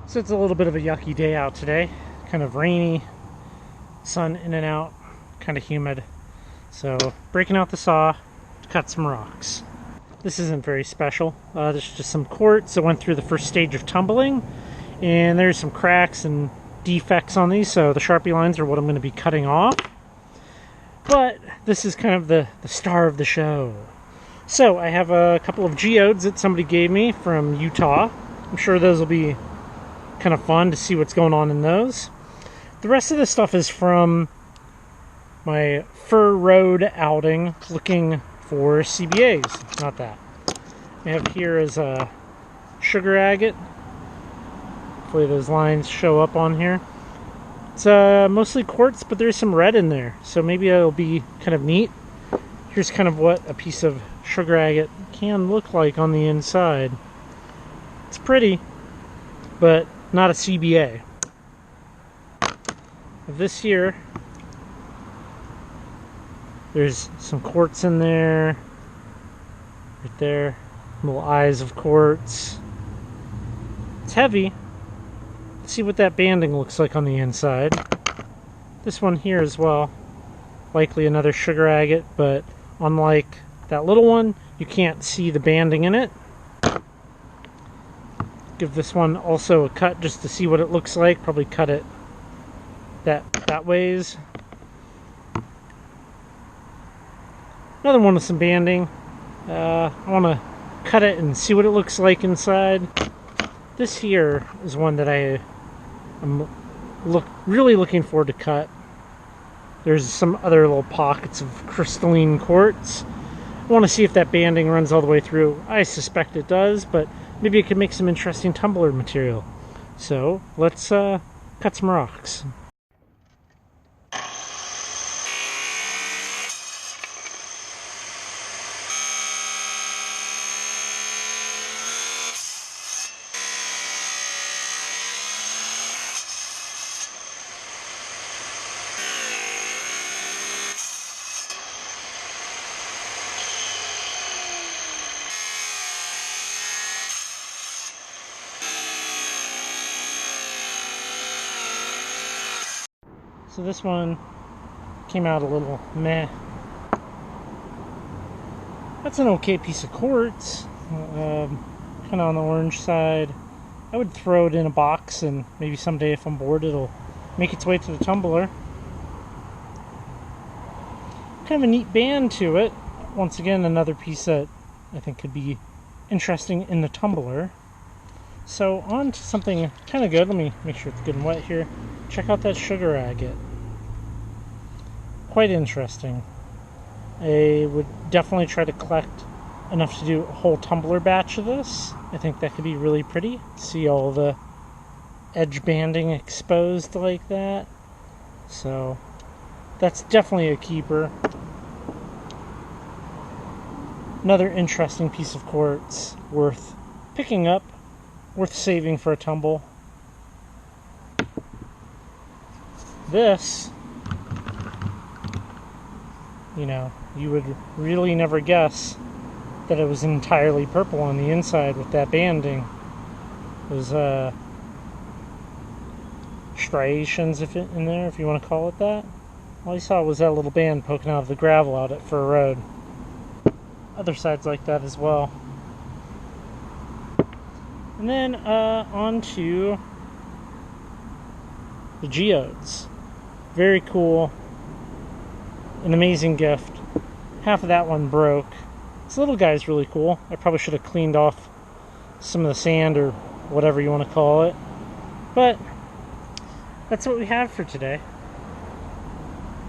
So it's a little bit of a yucky day out today. Kind of rainy, sun in and out, kind of humid. So breaking out the saw to cut some rocks. This isn't very special. There's just some quartz that went through the first stage of tumbling, and there's some cracks and defects on these, so the Sharpie lines are what I'm going to be cutting off. But this is kind of the star of the show. So I have a couple of geodes that somebody gave me from Utah. I'm sure those will be kind of fun to see what's going on in those. The rest of this stuff is from my Fir Rd outing looking for CBAs. Not that. I have here is a sugar agate. Hopefully those lines show up on here. It's mostly quartz, but there's some red in there, so maybe it'll be kind of neat. Here's kind of what a piece of sugar agate can look like on the inside. It's pretty, but not a CBA. This here, there's some quartz in there, right there, little eyes of quartz. It's heavy. Let's see what that banding looks like on the inside. This one here as well, likely another sugar agate, but unlike that little one, you can't see the banding in it. Give this one also a cut just to see what it looks like. Probably cut it that ways. Another one with some banding. I want to cut it and see what it looks like inside. This here is one that I'm really looking forward to cut. There's some other little pockets of crystalline quartz. I want to see if that banding runs all the way through. I suspect it does, but maybe it could make some interesting tumbler material. So let's cut some rocks. So this one came out a little meh. That's an okay piece of quartz. Kind of on the orange side. I would throw it in a box, and maybe someday if I'm bored it'll make its way to the tumbler. Kind of a neat band to it. Once again, another piece that I think could be interesting in the tumbler. So on to something kind of good. Let me make sure it's good and wet here. Check out that sugar agate. Quite interesting. I would definitely try to collect enough to do a whole tumbler batch of this. I think that could be really pretty. See all the edge banding exposed like that. So that's definitely a keeper. Another interesting piece of quartz worth picking up, worth saving for a tumble. This, you would really never guess that it was entirely purple on the inside with that banding. It was striations in there, if you want to call it that. All I saw was that little band poking out of the gravel out at Fir Rd. Other sides like that as well. And then on to the geodes. Very cool. An amazing gift. Half of that one broke. This little guy's really cool. I probably should have cleaned off some of the sand or whatever you want to call it. But that's what we have for today.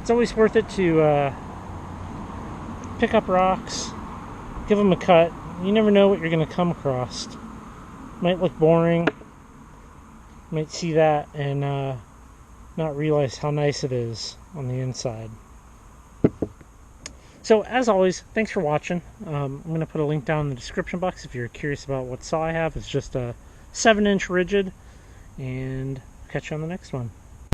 It's always worth it to pick up rocks, give them a cut. You never know what you're going to come across. Might look boring. Might see that and not realize how nice it is on the inside. So as always, thanks for watching. I'm going to put a link down in the description box if you're curious about what saw I have. It's just a 7-inch rigid, and I'll catch you on the next one.